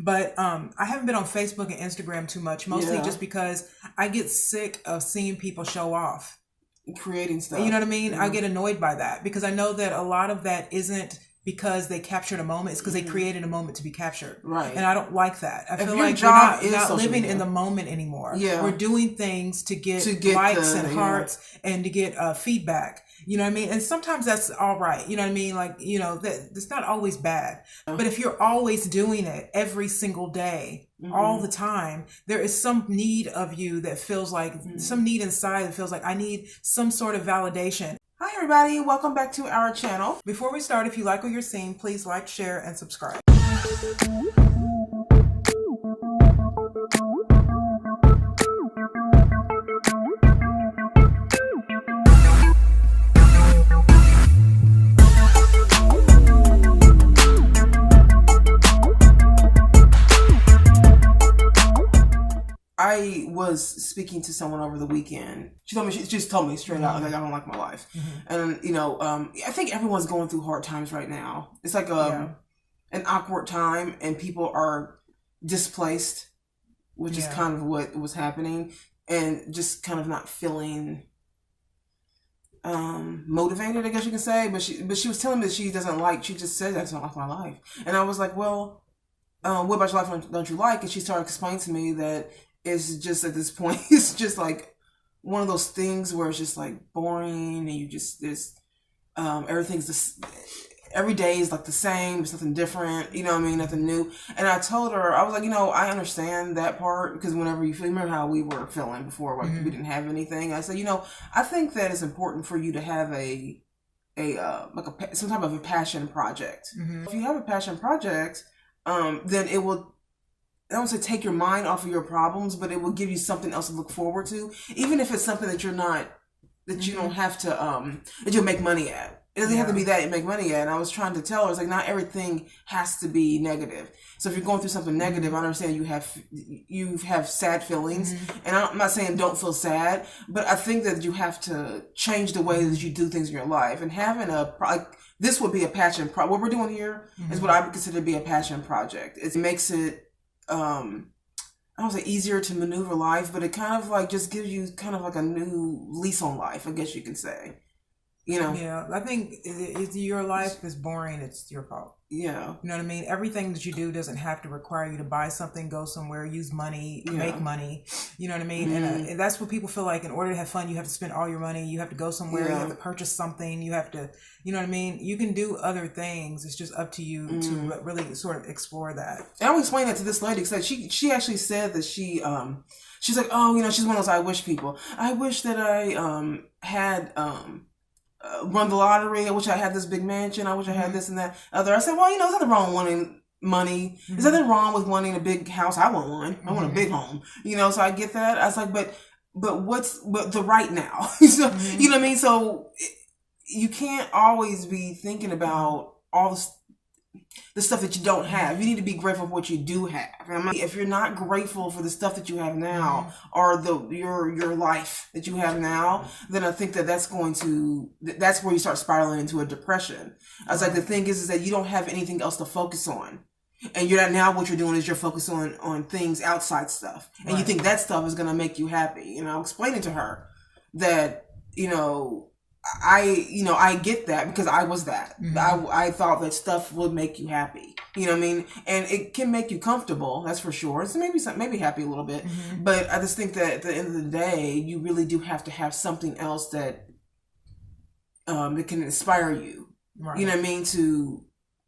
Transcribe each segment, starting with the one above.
But I haven't been on Facebook and Instagram too much, mostly just because I get sick of seeing people show off. Creating stuff. You know what I mean? I get annoyed by that because I know that a lot of that isn't because they captured a moment. It's because they created a moment to be captured. Right. And I don't like that. I feel like we're not living in the moment anymore. Yeah. We're doing things to get likes and hearts and to get feedback. You know what I mean? And sometimes that's all right. You know what I mean? Like, you know, it's not always bad. But if you're always doing it every single day, all the time, there is some need of you that feels like, some need inside that feels like I need some sort of validation. Hi everybody, welcome back to our channel. Before we start, if you like what you're seeing, please like, share, and subscribe. I was speaking to someone over the weekend. She just told me straight out, like, I don't like my life. And, you know, I think everyone's going through hard times right now. It's like an awkward time and people are displaced, which is kind of what was happening, and just kind of not feeling motivated, I guess you can say. But she was telling me that she just said, I don't like my life. And I was like, well, what about your life don't you like? And she started explaining to me that it's just at this point, it's just like one of those things where it's just like boring and you just, everything's every day is like the same. There's nothing different, you know what I mean? Nothing new. And I told her, I was like, you know, I understand that part because whenever you feel, remember how we were feeling before, like we didn't have anything. I said, you know, I think that it's important for you to have some type of a passion project. If you have a passion project, then it will, I don't say take your mind off of your problems, but it will give you something else to look forward to. Even if it's something that you don't have to, that you'll make money at. It doesn't have to be that you make money at. And I was trying to tell her, it's like, not everything has to be negative. So if you're going through something negative, I understand you have sad feelings. And I'm not saying don't feel sad, but I think that you have to change the way that you do things in your life. And having this would be a passion what we're doing here is what I would consider to be a passion project. It makes it, I don't say easier to maneuver life, but it kind of like just gives you kind of like a new lease on life, I guess you can say. You know? Yeah, I think if your life is boring, it's your fault. Yeah. You know what I mean? Everything that you do doesn't have to require you to buy something, go somewhere, use money, make money. You know what I mean? And that's what people feel like in order to have fun, you have to spend all your money. You have to go somewhere. You have to purchase something. You have to, you know what I mean? You can do other things. It's just up to you to really sort of explore that. And I will explain that to this lady because she actually said that she's like, oh, you know, she's one of those I wish people. I wish that I had run the lottery. I wish I had this big mansion. I wish I had this and that other. I said, well, you know, there's nothing wrong with wanting money. There's nothing wrong with wanting a big house. I want one. I want a big home. You know, so I get that. I was like, but the right now? So, you know what I mean? So you can't always be thinking about all the stuff that you don't have. You need to be grateful for what you do have. And if you're not grateful for the stuff that you have now or your life that you have now, then I think that's where you start spiraling into a depression. I was like, the thing is that you don't have anything else to focus on. And you're not, now what you're doing is you're focused on things outside stuff. And you think that stuff is going to make you happy. And I'm explaining to her that, you know, I get that because I was that. I thought that stuff would make you happy. You know what I mean? And it can make you comfortable, that's for sure. So maybe happy a little bit. But I just think that at the end of the day, you really do have to have something else that that can inspire you. Right. You know what I mean? To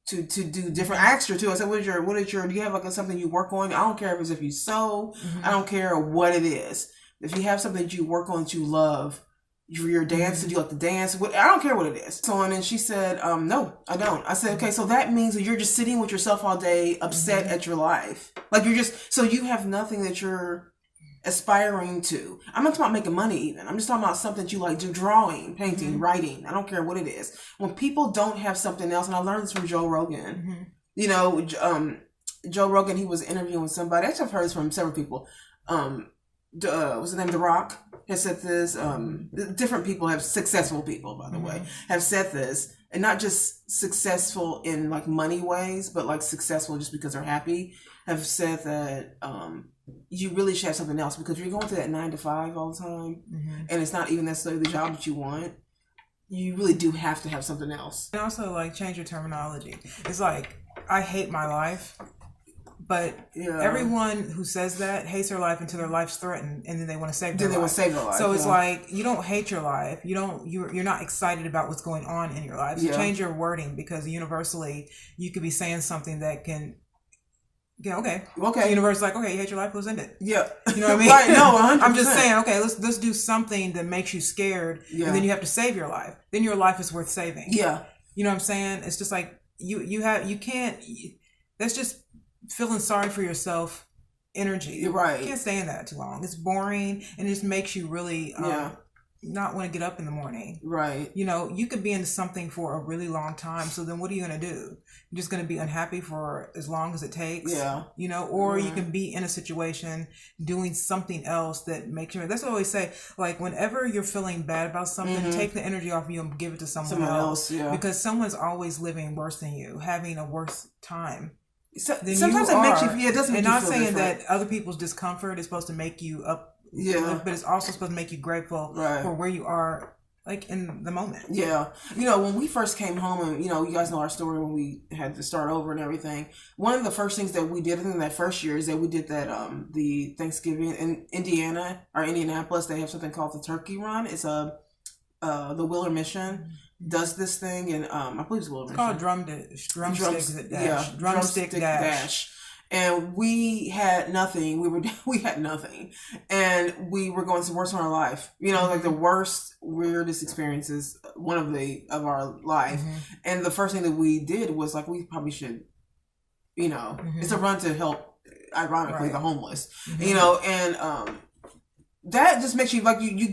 do different. I asked her too. I said, do you have like something you work on? I don't care if you sew. I don't care what it is. If you have something that you work on that you love, your dance, did you like to dance? I don't care what it is. So, and then she said, no, I don't. I said, okay, so that means that you're just sitting with yourself all day, upset at your life. Like so you have nothing that you're aspiring to. I'm not talking about making money even. I'm just talking about something that you like, do drawing, painting, writing. I don't care what it is. When people don't have something else, and I learned this from Joe Rogan. You know, Joe Rogan, he was interviewing somebody. Actually, I've heard this from several people. What's the name? The Rock has said this. Different people have, successful people, by the way, have said this, and not just successful in like money ways, but like successful just because they're happy. have said that you really should have something else, because if you're going to that 9 to 5 all the time, and it's not even necessarily the job that you want, you really do have to have something else. And also, like, change your terminology. It's like, I hate my life. But everyone who says that hates their life until their life's threatened, and then they want to save their life. Want to save their life. So it's like, you don't hate your life. You're not excited about what's going on in your life. So change your wording, because universally you could be saying something that can. Yeah, okay. The universe is like, okay, you hate your life, let's end it. Yeah. You know what I mean? Right, no, 100%. I'm just saying, okay, let's do something that makes you scared, and then you have to save your life. Then your life is worth saving. Yeah. You know what I'm saying? It's just like, that's just feeling sorry for yourself energy. You're right. You can't stay in that too long. It's boring, and it just makes you really not want to get up in the morning. Right. You know, you could be into something for a really long time, so then what are you going to do? You're just going to be unhappy for as long as it takes. Yeah. You know, or you can be in a situation doing something else that makes you. That's what I always say. Like, whenever you're feeling bad about something, take the energy off of you and give it to someone else. Yeah. Because someone's always living worse than you, having a worse time. Sometimes it makes you. It doesn't. And not saying different. that other people's discomfort is supposed to make you up. Yeah. But it's also supposed to make you grateful for where you are, like, in the moment. Yeah. You know, when we first came home, and, you know, you guys know our story when we had to start over and everything. One of the first things that we did in that first year is that we did that, the Thanksgiving in Indiana or Indianapolis. They have something called the Turkey Run. It's the Wheeler Mission does this thing, and I believe it's Wheeler Mission. It's called Drumstick Dash. And we had nothing. We had nothing, and we were going to the worst of our life. You know, like the worst, weirdest experiences, one of our life. And the first thing that we did was like, we probably should, you know, it's a run to help, ironically, the homeless. You know, and that just makes you like you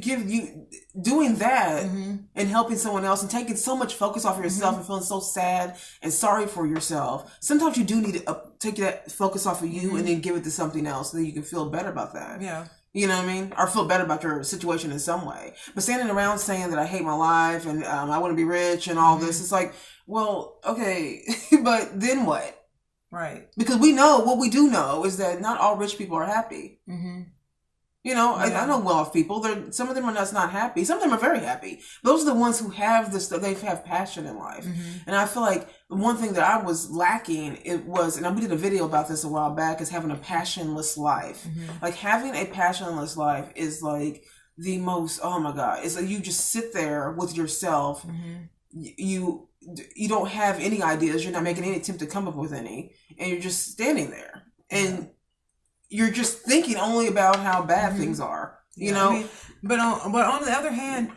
doing that and helping someone else and taking so much focus off of yourself and feeling so sad and sorry for yourself. Sometimes you do need to take that focus off of you and then give it to something else so that you can feel better about that. Yeah. You know what I mean? Or feel better about your situation in some way. But standing around saying that I hate my life and I want to be rich and all this, it's like, well, okay, but then what? Right. Because what we do know is that not all rich people are happy. You know, I know well-off people. Some of them are not happy. Some of them are very happy. Those are the ones who have this. They have passion in life. And I feel like one thing that I was lacking, and we did a video about this a while back, is having a passionless life. Like, having a passionless life is like the most. Oh my God! It's like you just sit there with yourself. You don't have any ideas. You're not making any attempt to come up with any, and you're just standing there and. You're just thinking only about how bad things are, you know. I mean, but on the other hand,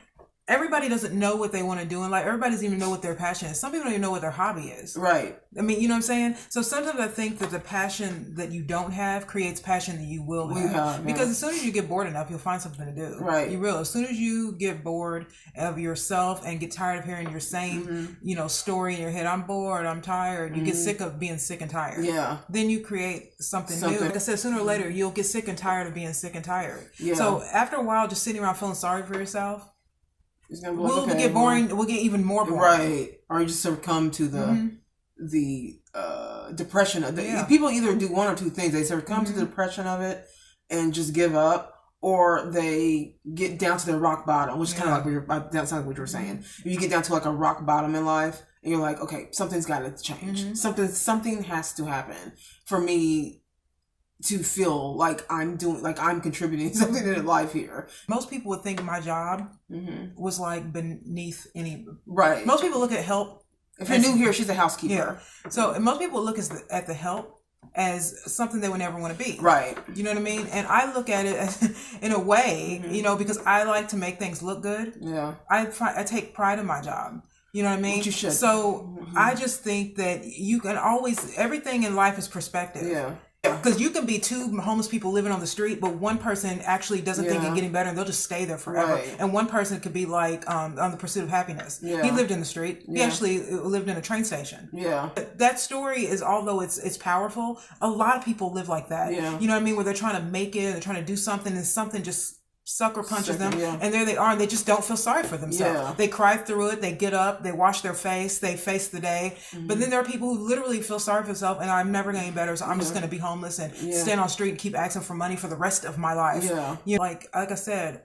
everybody doesn't know what they want to do in life. Everybody doesn't even know what their passion is. Some people don't even know what their hobby is. Right. I mean, you know what I'm saying? So sometimes I think that the passion that you don't have creates passion that you will have. Because as soon as you get bored enough, you'll find something to do. Right. You will. As soon as you get bored of yourself and get tired of hearing your same, story in your head, I'm bored, I'm tired, you get sick of being sick and tired. Yeah. Then you create something new. Like I said, sooner or later, you'll get sick and tired of being sick and tired. Yeah. So after a while, just sitting around feeling sorry for yourself, we'll get boring. We'll get even more boring. Right. Or you just succumb to the depression of people either do one or two things. They succumb to the depression of it and just give up, or they get down to their rock bottom, which is kind of like that sounds like what you were saying. If you get down to like a rock bottom in life and you're like, okay, something's got to change. Something has to happen for me to feel like I'm contributing something to life here. Most people would think my job was like beneath any. Right. Most people look at help. If you're new here, she's a housekeeper. Yeah. So most people look at the help as something they would never want to be. Right. You know what I mean? And I look at it as, in a way, because I like to make things look good. Yeah. I take pride in my job. You know what I mean? Which you should. So I just think that you can always, everything in life is perspective. Yeah. Because you can be two homeless people living on the street, but one person actually doesn't think it's getting better, and they'll just stay there forever. Right. And one person could be like on the pursuit of happiness. Yeah. He lived in the street. Yeah. He actually lived in a train station. Yeah. That story is, although it's powerful, a lot of people live like that. Yeah. You know what I mean? Where they're trying to make it, they're trying to do something, and something just sucker punches them, and there they are, and they just don't feel sorry for themselves. They cry through it, they get up, they wash their face, they face the day. But then there are people who literally feel sorry for themselves, and I'm never getting better, so I'm just going to be homeless and stand on the street and keep asking for money for the rest of my life. You know, like I said,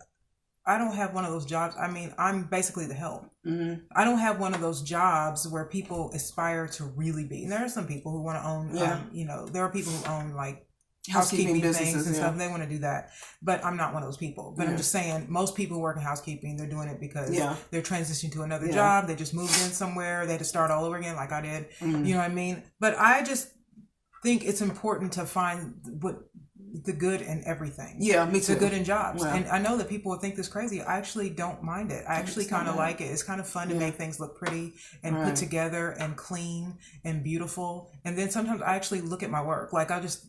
I don't have one of those jobs. I mean, I'm basically the help. I don't have one of those jobs where people aspire to really be. And there are some people who want to own, you know, there are people who own like housekeeping things and stuff. They want to do that. But I'm not one of those people. But I'm just saying, most people who work in housekeeping, they're doing it because they're transitioning to another job. They just moved in somewhere. They had to start all over again like I did. You know what I mean? But I just think it's important to find the good in everything. Yeah, me too. The good in jobs. And I know that people would think this crazy. I actually don't mind it. I actually kind of like it. It's kind of fun to make things look pretty and put together and clean and beautiful. And then sometimes I actually look at my work. Like I just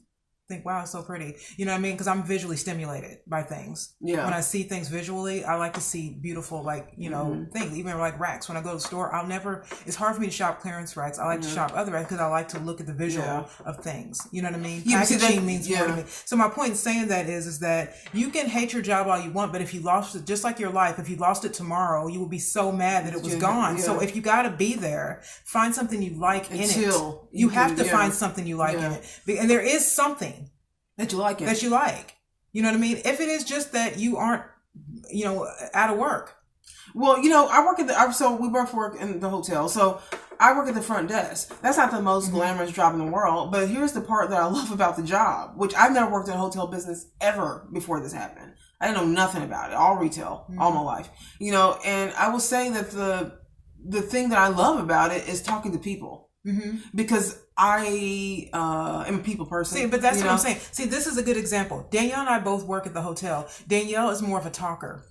think, wow, it's so pretty. You know what I mean? Because I'm visually stimulated by things. Yeah. When I see things visually, I like to see beautiful, like, you know, things. Even like racks. When I go to the store, it's hard for me to shop clearance racks. I like to shop other racks because I like to look at the visual of things. You know what I mean? Packaging means more to me. So my point in saying that is that you can hate your job all you want, but if you lost it, just like your life, if you lost it tomorrow, you would be so mad that it was gone. So if you got to be there, find something you like in it. You have to find something you like in it. And there is something that you like it. That you like. You know what I mean? If it is just that you aren't, you know, out of work. Well, you know, I work at so we both work in the hotel. So I work at the front desk. That's not the most glamorous job in the world. But here's the part that I love about the job, which I've never worked in a hotel business ever before this happened. I didn't know nothing about it. All retail, all my life. You know, and I will say that the thing that I love about it is talking to people. Because I am a people person. See, but that's what I'm saying. See, this is a good example. Danielle and I both work at the hotel. Danielle is more of a talker.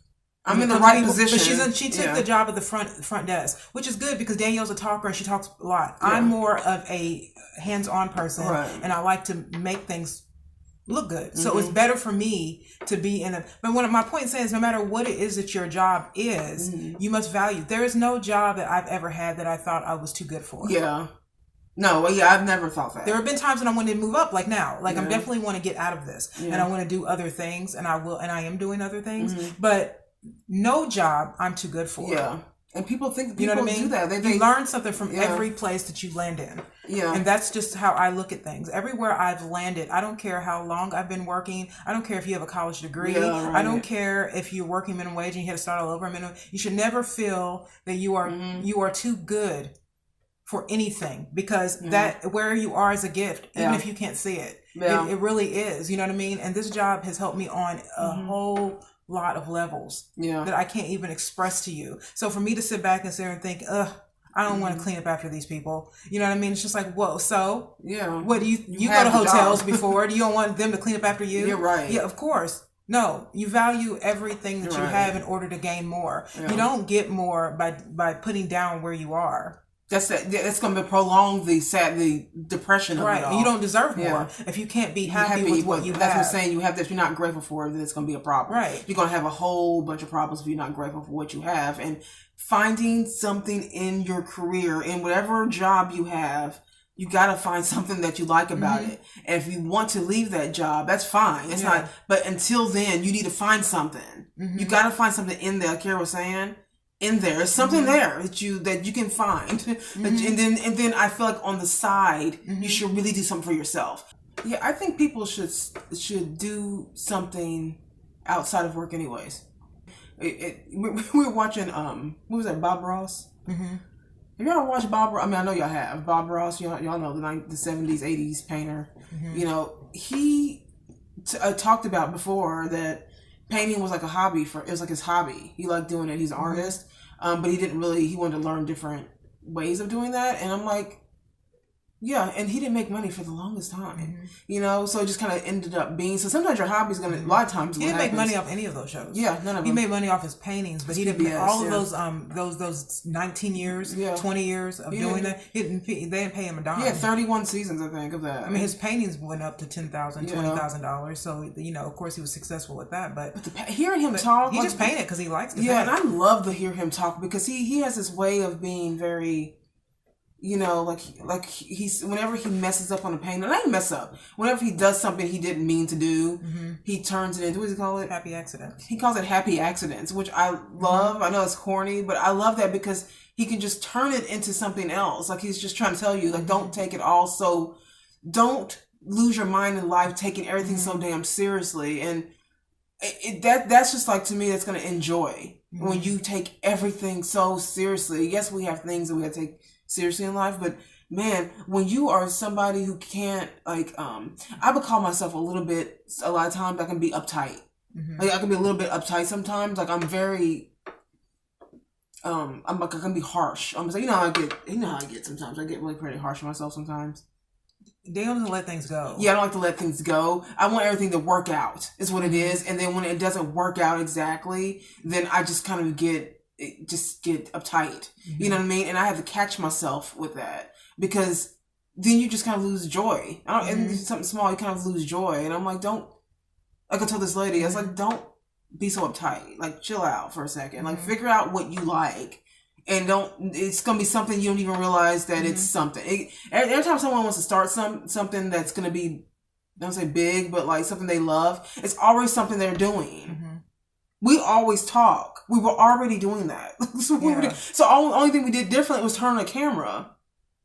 I'm in the right position. But she took the job at the front desk, which is good because Danielle's a talker and she talks a lot. I'm more of a hands-on person, and I like to make things look good. So it's better for me to be in but one of my points is no matter what it is that your job is, you must value. There is no job that I've ever had that I thought I was too good for. Yeah. No, I've never thought that. There have been times when I wanted to move up, like now. Like I'm definitely want to get out of this. And I want to do other things, and I am doing other things. But no job I'm too good for. Yeah. And people think you know what I mean? Do that. They learn something from every place that you land in. Yeah. And that's just how I look at things. Everywhere I've landed, I don't care how long I've been working. I don't care if you have a college degree. I don't care if you're working minimum wage and you had to start all over minimum. You should never feel that you are too good for anything, because that where you are is a gift, even if you can't see it. It really is. You know what I mean? And this job has helped me on a whole lot of levels that I can't even express to you. So for me to sit back and sit there and think, I don't want to clean up after these people. You know what I mean? It's just like, whoa, so what do you go to hotels before? Do you don't want them to clean up after you? You're right. Yeah, of course. No, you value everything that you have in order to gain more. You don't get more by putting down where you are. That's going to prolong the depression of it all. And you don't deserve more if you can't be happy with what you have. That's what I'm saying. You have this. If you're not grateful for it, then it's going to be a problem. Right. You're going to have a whole bunch of problems if you're not grateful for what you have. And finding something in your career, in whatever job you have, you got to find something that you like about it. And if you want to leave that job, that's fine. It's not. But until then, you need to find something. You got to find something in there. Like Kara was saying. In there, is something there that you can find, and then I feel like on the side you should really do something for yourself. Yeah, I think people should do something outside of work, anyways. We were watching what was that, Bob Ross? Have you ever watched Bob Ross? I mean, I know y'all have. Bob Ross, y'all know the 70s, 80s painter. You know, he talked about before that painting was like a hobby it was like his hobby. He liked doing it. He's an artist. But he wanted to learn different ways of doing that. And I'm like, yeah, and he didn't make money for the longest time, you know, so it just kind of ended up being, so sometimes your hobby's going to, a lot of times he didn't make money off any of those shows. Yeah, none of them. He made money off his paintings, but he didn't make all of those 19 years, 20 years of doing that. They didn't pay him a dime. Yeah, 31 seasons, I think, of that. I mean, his paintings went up to $10,000, $20,000, so, you know, of course he was successful with that, but hearing him talk. He just painted because he likes to paint. Yeah, and I love to hear him talk because he has this way of being very... you know, he's whenever he messes up on a painting, not even mess up. Whenever he does something he didn't mean to do, he turns it into, what does he call it? Happy accidents. He calls it happy accidents, which I love. I know it's corny, but I love that because he can just turn it into something else. Like he's just trying to tell you, like, don't take it all so, don't lose your mind in life taking everything so damn seriously. And that's just like, to me, that's going to enjoy when you take everything so seriously. Yes, we have things that we have to take seriously in life, but man, when you are somebody who can't, like, I would call myself a lot of times I can be uptight. Like I can be a little bit uptight sometimes. Like I'm very, I can be harsh. I'm just like, you know how I get sometimes. I get really pretty harsh on myself sometimes. They don't let things go. Yeah, I don't like to let things go. I want everything to work out, is what it is. And then when it doesn't work out exactly, then I just kind of get uptight. You know what I mean? And I have to catch myself with that, because then you just kind of lose joy. And something small, you kind of lose joy. And I'm like, like I told this lady, I was like, don't be so uptight. Like, chill out for a second. Like, figure out what you like. And it's going to be something you don't even realize that it's something. Every time someone wants to start something that's going to be, don't say big, but like something they love, it's always something they're doing. We always talk. We were already doing that. So the only thing we did different was turn on a camera.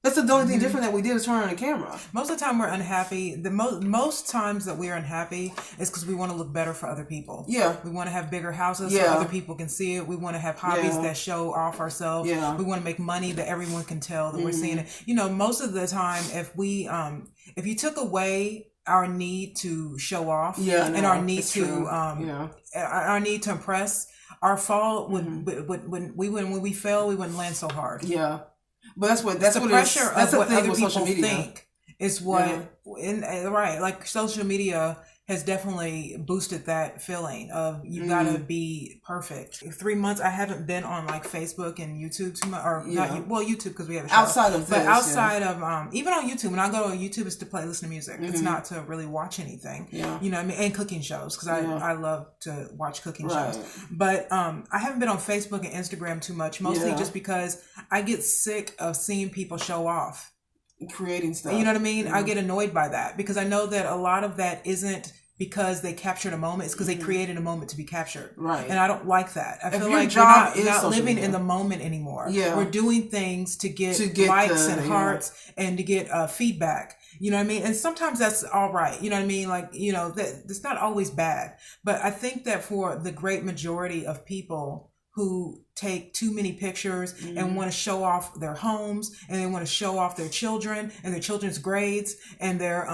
That's the only thing different that we did is turn on a camera. Most of the time we're unhappy. The most times that we are unhappy is because we want to look better for other people. Yeah. We want to have bigger houses so other people can see it. We want to have hobbies that show off ourselves. Yeah. We want to make money that everyone can tell that we're seeing it. You know, most of the time, if you took away our need to show off and our need to our need to impress, our fall when we fail, we wouldn't land so hard. Yeah. But that's the pressure of what other people think is what, right? Like social media has definitely boosted that feeling of you gotta be perfect. 3 months I haven't been on like Facebook and YouTube too much, or YouTube because we have a show. Outside of even on YouTube, when I go to YouTube, it's to listen to music. It's not to really watch anything. Yeah. You know what I mean? And cooking shows, because I love to watch cooking shows. But I haven't been on Facebook and Instagram too much, mostly just because I get sick of seeing people show off. Creating stuff. You know what I mean? I get annoyed by that, because I know that a lot of that isn't because they captured a moment. It's because they created a moment to be captured. Right. And I don't like that. I feel like we're not living in the moment anymore. Yeah. We're doing things to get likes and hearts and to get feedback. You know what I mean? And sometimes that's all right. You know what I mean? Like, you know, that's not always bad. But I think that for the great majority of people who take too many pictures and want to show off their homes, and they want to show off their children and their children's grades and their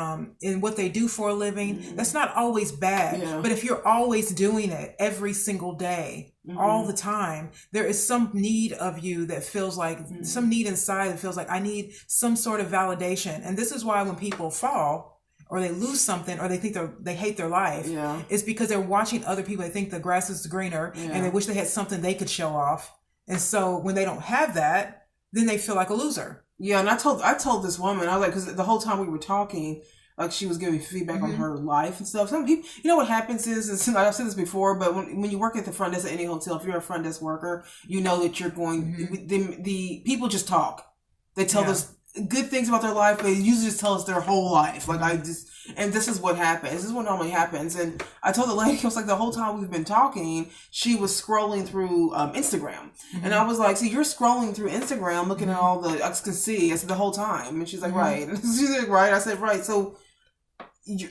in what they do for a living. That's not always bad. Yeah. But if you're always doing it every single day, all the time, there is some need of you that feels like some need inside that feels like I need some sort of validation. And this is why when people fall, or they lose something, or they think they hate their life, it's because they're watching other people. They think the grass is greener, and they wish they had something they could show off. And so when they don't have that, then they feel like a loser. Yeah, and I told this woman, I was like, because the whole time we were talking, like she was giving me feedback on her life and stuff. Some people, you know what happens is I've said this before, but when you work at the front desk at any hotel, if you're a front desk worker, you know that you're going. The people just talk. They tell us good things about their life, but they usually just tell us their whole life. Like and this is what happens. This is what normally happens. And I told the lady, I was like, the whole time we've been talking, she was scrolling through Instagram. And I was like, see, you're scrolling through Instagram, looking at all the, I can see. I said, the whole time. And she's like, right. And she's like, right. I said, right. So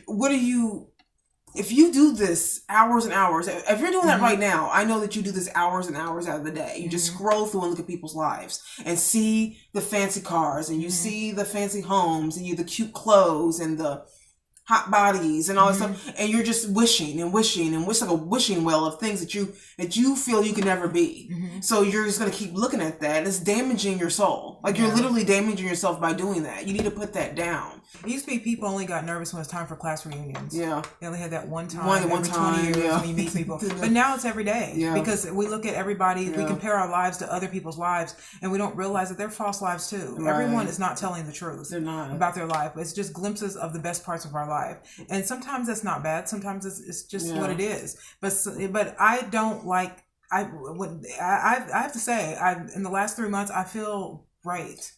what are you, if you do this hours and hours, if you're doing that right now, I know that you do this hours and hours out of the day. You just scroll through and look at people's lives and see the fancy cars, and you see the fancy homes, and the cute clothes and the hot bodies and all that stuff. And you're just wishing and wishing and wish, like a wishing well of things that you feel you can never be. So you're just going to keep looking at that, and it's damaging your soul. Like you're literally damaging yourself by doing that. You need to put that down. It used to be people only got nervous when it's time for class reunions. Yeah. They only had that one time every 20 years when you meet people. But now it's every day. Yeah. Because we look at everybody, we compare our lives to other people's lives, and we don't realize that they're false lives too. Right. Everyone is not telling the truth about their life. It's just glimpses of the best parts of our life. And sometimes that's not bad. Sometimes it's just what it is. But I don't like, I have to say, in the last 3 months, I feel great.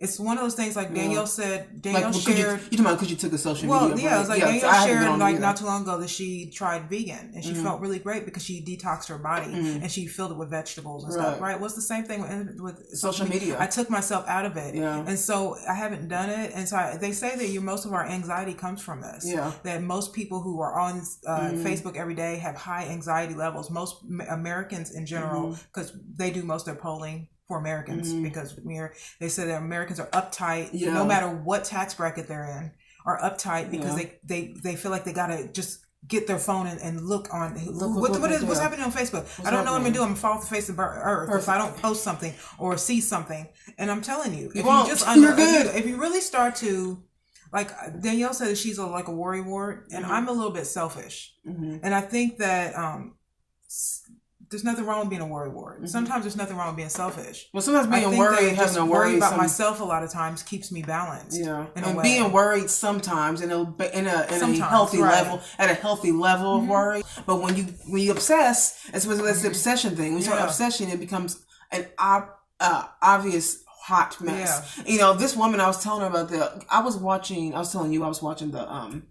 It's one of those things like Danielle said. Danielle shared. You talking about because you took a social media? Well, yeah, it was like Danielle shared like not too long ago that she tried vegan and she felt really great because she detoxed her body and she filled it with vegetables and stuff. Right? What's the same thing with social media? I took myself out of it, and so I haven't done it. And so they say that most of our anxiety comes from this. Yeah. That most people who are on Facebook every day have high anxiety levels. Most Americans in general, because they do most of their polling for Americans, because they say that Americans are uptight, no matter what tax bracket they're in, are uptight because they feel like they gotta just get their phone and look what's happening on Facebook. I don't know what I'm gonna do. I'm gonna fall off the face of the earth if I don't post something or see something. And I'm telling you, if you really start to, like Danielle said, she's like a worrywart, and I'm a little bit selfish, and I think that there's nothing wrong with being a worrywart. Sometimes there's nothing wrong with being selfish. Well, sometimes being worried, having a worry about myself a lot of times keeps me balanced. Yeah, and being worried sometimes in a healthy level, at a healthy level of worry. But when you obsess, that's the obsession thing. When you start obsession, it becomes an obvious hot mess. Yeah. This woman, I was telling her about I was watching the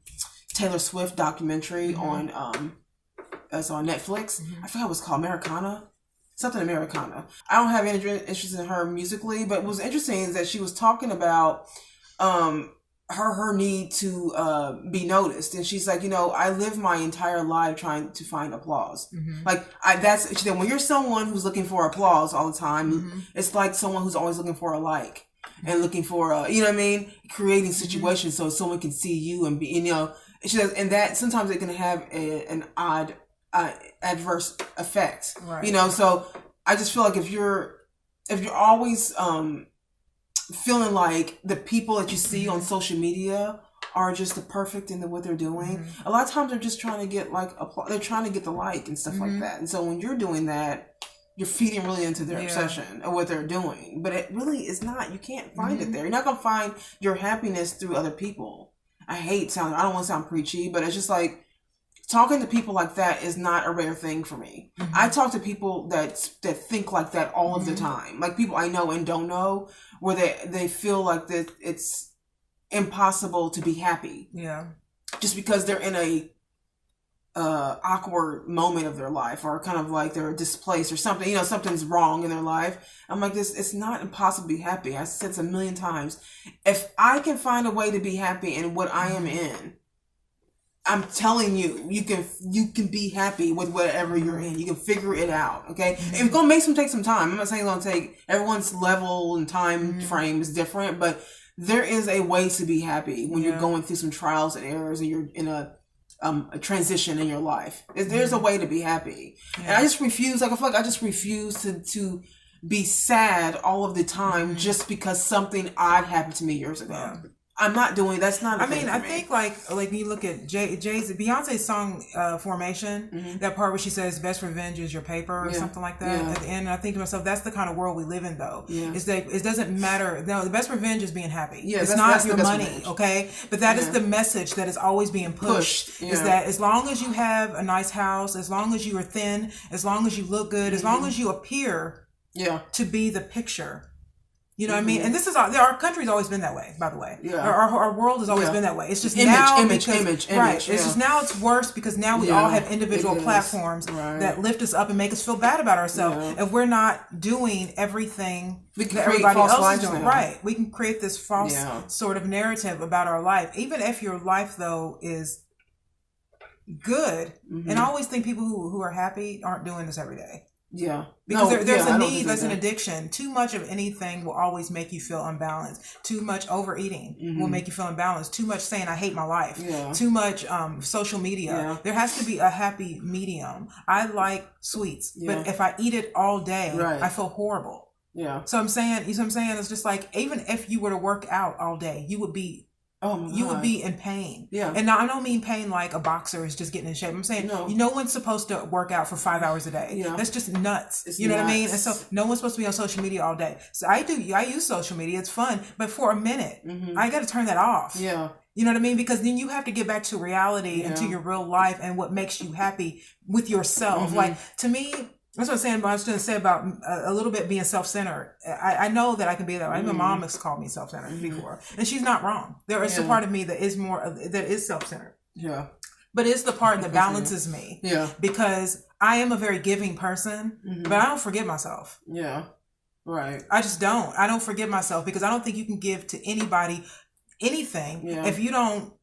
Taylor Swift documentary on it's on Netflix. I forgot what it was called. Something Americana. I don't have any interest in her musically, but what was interesting is that she was talking about her need to be noticed, and she's like, I live my entire life trying to find applause. Like she said, when you're someone who's looking for applause all the time, it's like someone who's always looking for a like and looking for creating situations so someone can see you and be, she says, and that sometimes it can have an odd adverse effect, right. So I just feel like if you're always feeling like the people that you see on social media are just the perfect in what they're doing, a lot of times they're just trying to get like they're trying to get the like and stuff like that. And so when you're doing that, you're feeding really into their obsession of what they're doing, but it really is not. You can't find it there. You're not gonna find your happiness through other people. I don't want to sound preachy, but it's just like, talking to people like that is not a rare thing for me. I talk to people that think like that all of the time. Like people I know and don't know, where they feel like that it's impossible to be happy. Yeah. Just because they're in a awkward moment of their life, or kind of like they're displaced or something, something's wrong in their life. I'm like, it's not impossible to be happy. I said this a million times. If I can find a way to be happy in what I am in, I'm telling you, you can be happy with whatever you're in. You can figure it out, okay? And it's going to take some time. I'm not saying it's going to take, everyone's level and time frame is different, but there is a way to be happy when you're going through some trials and errors and you're in a transition in your life. There's a way to be happy. Yeah. And I just refuse, I feel like I just refuse to be sad all of the time just because something odd happened to me years ago. Yeah. I'm not doing. That's not. I think like you look at Beyonce's song "Formation," that part where she says "best revenge is your paper" or something like that. At the end, and I think to myself, that's the kind of world we live in, though. Yeah. Is that it doesn't matter. No, the best revenge is being happy. Yeah, it's not your money, revenge. Okay? But that is the message that is always being pushed. Is that as long as you have a nice house, as long as you are thin, as long as you look good, as long as you appear to be the picture. You know what I mean? And this is our country's always been that way, by the way. Yeah. Our world has always been that way. It's just image. Right. It's just now it's worse because now we all have individual platforms that lift us up and make us feel bad about ourselves. And we're not doing everything that everybody else is doing. Right. We can create this false sort of narrative about our life. Even if your life, though, is good. And I always think people who are happy aren't doing this every day. Yeah. Because there's a need, there's an addiction. Too much of anything will always make you feel unbalanced. Too much overeating will make you feel unbalanced. Too much saying I hate my life. Yeah. Too much social media. Yeah. There has to be a happy medium. I like sweets, but if I eat it all day, I feel horrible. Yeah. So I'm saying, it's just like, even if you were to work out all day, you would be would be in pain. Yeah. And now I don't mean pain like a boxer is just getting in shape. I'm saying no one's supposed to work out for 5 hours a day. Yeah. That's just nuts. It's nuts. What I mean? And so no one's supposed to be on social media all day. So I use social media. It's fun. But for a minute, I got to turn that off. Yeah. You know what I mean? Because then you have to get back to reality and to your real life and what makes you happy with yourself. Like, to me, That's what I'm saying. But I was going to say about a little bit being self-centered. I know that I can be that way. My mom has called me self-centered before, and she's not wrong. There is a part of me that is that is self-centered. Yeah. But it's the part that balances me. Yeah. Because I am a very giving person, but I don't forgive myself. Yeah. Right. I just don't. I don't forgive myself because I don't think you can give to anybody anything if you don't.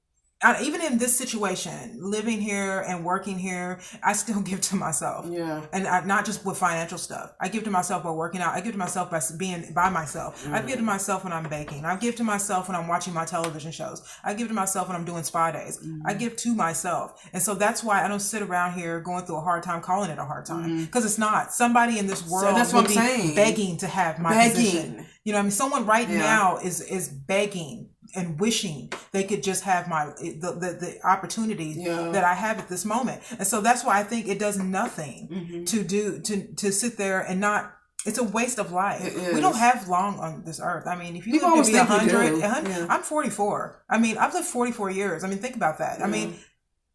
Even in this situation, living here and working here, I still give to myself. Yeah. And not just with financial stuff. I give to myself by working out. I give to myself by being by myself. I give to myself when I'm baking. I give to myself when I'm watching my television shows. I give to myself when I'm doing spa days. I give to myself. And so that's why I don't sit around here going through a hard time calling it a hard time. Because it's not. Somebody in this world will be begging to have my position. You know what I mean? Someone right now is begging and wishing they could just have the opportunity that I have at this moment. And so that's why I think it does nothing to sit there and not. It's a waste of life. We don't have long on this earth. I mean, if you live to be 100, I'm 44. I mean, I've lived 44 years. I mean, think about that. I mean,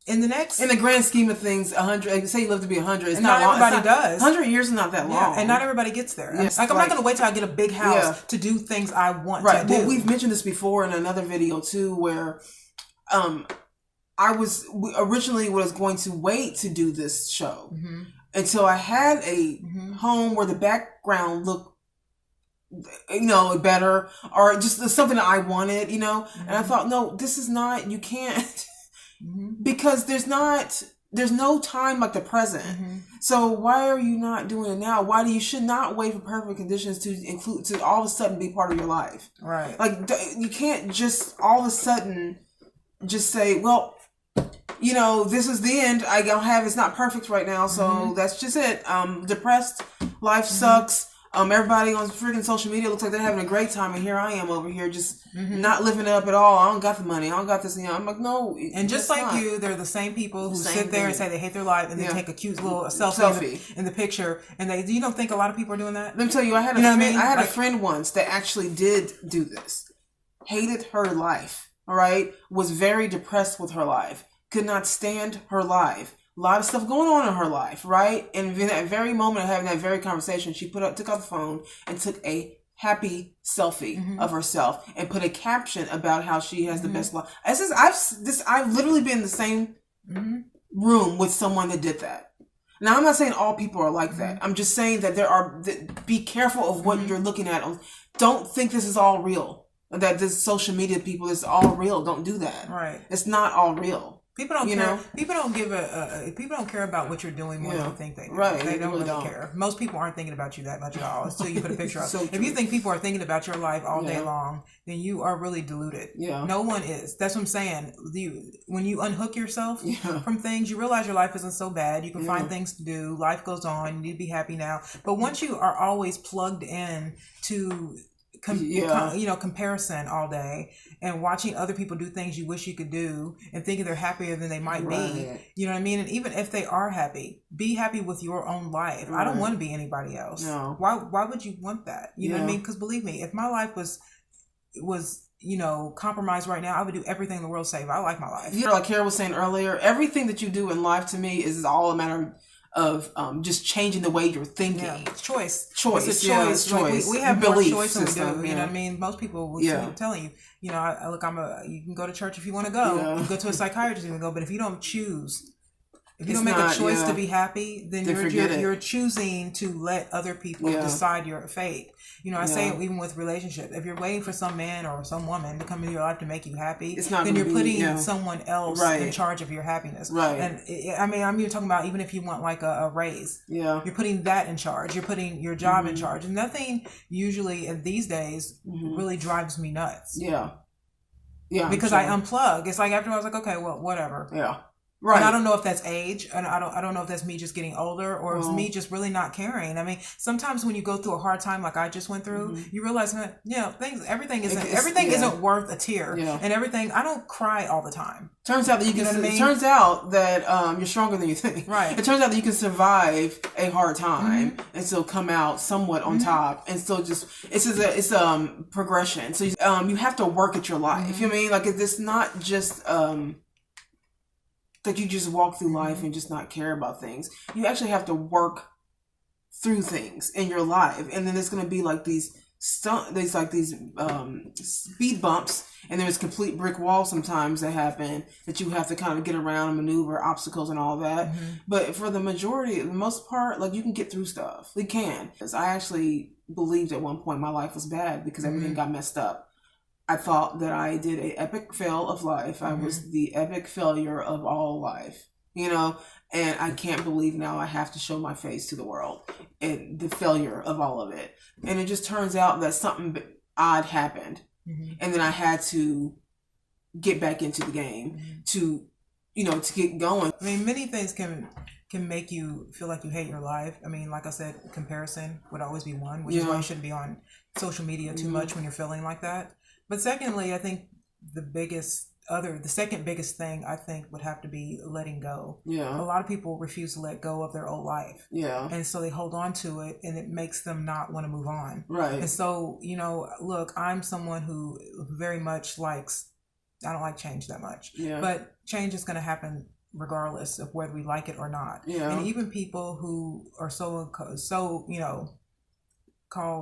in the grand scheme of things, 100. Say you live to be 100. It's not long. Everybody does. 100 years is not that long, and not everybody gets there. Like I'm not going to wait till I get a big house to do things I want to do. Well, we've mentioned this before in another video too, where I originally was going to wait to do this show until I had a home where the background looked, better, or just something that I wanted, And I thought, no, this is not. You can't. Because there's no time like the present. So why are you not doing it now? You should not wait for perfect conditions to all of a sudden be part of your life. Right. Like you can't just all of a sudden just say, well, this is the end. I don't have, it's not perfect right now. So that's just it. Depressed, life sucks. Everybody on freaking social media looks like they're having a great time, and here I am over here just not living it up at all. I don't got the money. I don't got this. I'm like, no. And just like you, they're the same people who sit there and say they hate their life, and they take a cute little selfie in the picture. And you don't think a lot of people are doing that? Let me tell you, I had a friend once that actually did do this. Hated her life. All right, was very depressed with her life. Could not stand her life. A lot of stuff going on in her life, right? And in that very moment of having that very conversation, she took out the phone and took a happy selfie of herself and put a caption about how she has the best life. I've literally been in the same room with someone that did that. Now, I'm not saying all people are like that. I'm just saying that be careful of what you're looking at. Don't think this is all real. That this social media people is all real. Don't do that. Right. It's not all real. People don't care. People don't people don't care about what you're doing more than you think they do. Right. They don't really care. Most people aren't thinking about you that much at all until you put a picture up. If you think people are thinking about your life all day long, then you are really deluded. Yeah. No one is. That's what I'm saying. When you unhook yourself from things, you realize your life isn't so bad. You can find things to do. Life goes on. You need to be happy now. But once you are always plugged in to comparison all day and watching other people do things you wish you could do and thinking they're happier than they might be. You know what I mean? And even if they are happy, be happy with your own life. I don't want to be anybody else. No. Why would you want that? You know what I mean? Because believe me, if my life was compromised right now, I would do everything in the world to save. I like my life. Like Kara was saying earlier, everything that you do in life to me is all a matter of just changing the way you're thinking. Yeah. Choice. It's a choice. Like we have more choice than we do. You know what I mean? Most people will telling you, you can go to church if you want to go. You can go to a psychiatrist if you want to go. But if you don't choose, if you don't make a choice to be happy, then you're choosing to let other people decide your fate. I say it even with relationships. If you're waiting for some man or some woman to come into your life to make you happy, then you're putting someone else in charge of your happiness. Right. And I'm even talking about even if you want like a raise. Yeah. You're putting that in charge. You're putting your job in charge. And nothing usually these days really drives me nuts. Yeah. Yeah. Because I unplug. It's like after I was like, okay, well, whatever. Yeah. Right. And I don't know if that's age, and I don't know if that's me just getting older, or it's me just really not caring. I mean, sometimes when you go through a hard time like I just went through, you realize, everything isn't worth a tear, and everything. I don't cry all the time. Turns out that It turns out that you're stronger than you think. Right. It turns out that you can survive a hard time and still come out somewhat on top, and still just it's progression. So you have to work at your life. You know what I mean? Like it's not just that you just walk through life and just not care about things. You actually have to work through things in your life, and then there's going to be like these speed bumps, and there's complete brick walls sometimes that happen that you have to kind of get around and maneuver obstacles and all that. But for the most part, like, you can get through stuff. You can. Because I actually believed at one point my life was bad because everything got messed up. I thought that I did an epic fail of life. I was the epic failure of all life, you know, and I can't believe now I have to show my face to the world and the failure of all of it. And it just turns out that something odd happened. And then I had to get back into the game to get going. I mean, many things can make you feel like you hate your life. I mean, like I said, comparison would always be one, which is why you shouldn't be on social media too much when you're feeling like that. But secondly, I think the second biggest thing I think would have to be letting go. Yeah. A lot of people refuse to let go of their old life. Yeah. And so they hold on to it, and it makes them not want to move on. Right. And so, look, I'm someone who very much I don't like change that much. Yeah. But change is going to happen regardless of whether we like it or not. Yeah. And even people who are so called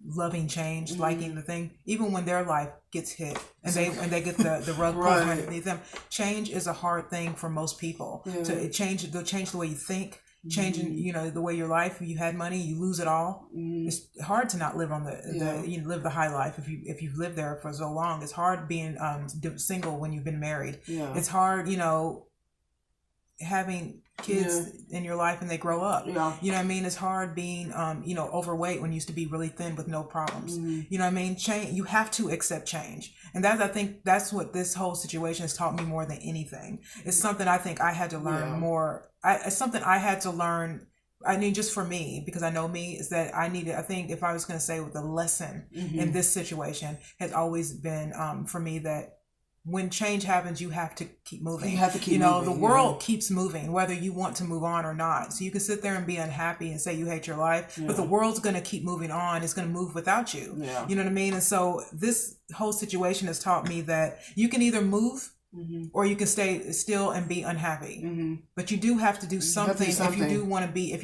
loving change, liking the thing, even when their life gets hit and they get the rug pulled underneath them, change is a hard thing for most people. To change the way you think, changing the way your life. If you had money, you lose it all. It's hard to not live on live the high life if you've lived there for so long. It's hard being single when you've been married. It's hard having kids in your life and they grow up. You know what I mean? It's hard being overweight when you used to be really thin with no problems. You know what I mean? Change. You have to accept change, and I think that's what this whole situation has taught me more than anything. It's something I think I had to learn more. It's something I had to learn. I mean, just for me, because I know me, is that I think if I was going to say what the lesson in this situation has always been for me, that when change happens, you have to keep moving. You have to keep moving. The world keeps moving, whether you want to move on or not. So you can sit there and be unhappy and say you hate your life, but the world's going to keep moving on. It's going to move without you. You know what I mean? And so this whole situation has taught me that you can either move or you can stay still and be unhappy. But you do have to do something, if you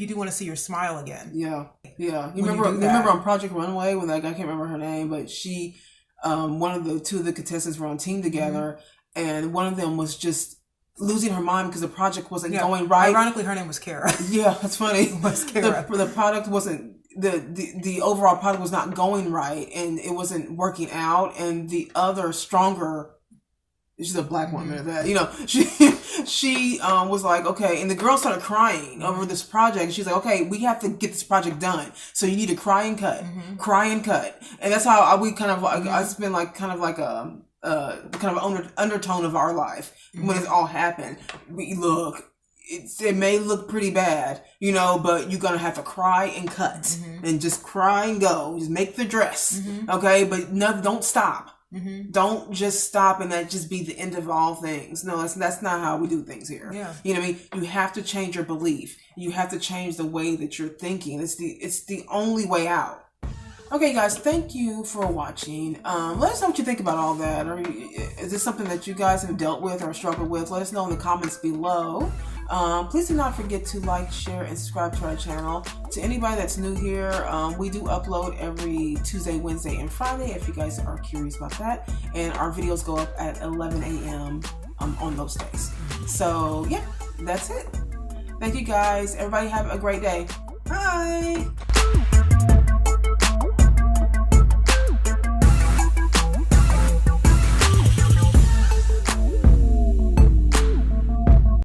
do want to see your smile again. You remember on Project Runway when that guy, I can't remember her name, but she... two of the contestants were on team together, and one of them was just losing her mind because the project wasn't going right. Ironically, her name was Kara. Yeah, that's funny. It was Kara. The product wasn't the overall product was not going right, and it wasn't working out. And the other stronger, she's a black woman, that she was like, okay, and the girl started crying over this project. She's like, okay, we have to get this project done, so you need to cry and cut, and that's how we kind of I spend like kind of like a kind of undertone of our life when it's all happened. It may look pretty bad, but you're gonna have to cry and cut and just cry and go, just make the dress, okay, but don't stop. Don't just stop and that just be the end of all things. No, that's not how we do things here. You know what I mean? You have to change your belief. You have to change the way that you're thinking. It's the only way out. Okay, guys, thank you for watching. Let us know what you think about all that. Is this something that you guys have dealt with or struggled with? Let us know in the comments below. Please do not forget to like, share, and subscribe to our channel. To anybody that's new here, we do upload every Tuesday, Wednesday, and Friday if you guys are curious about that. And our videos go up at 11 a.m. On those days. So, yeah, that's it. Thank you, guys. Everybody have a great day. Bye.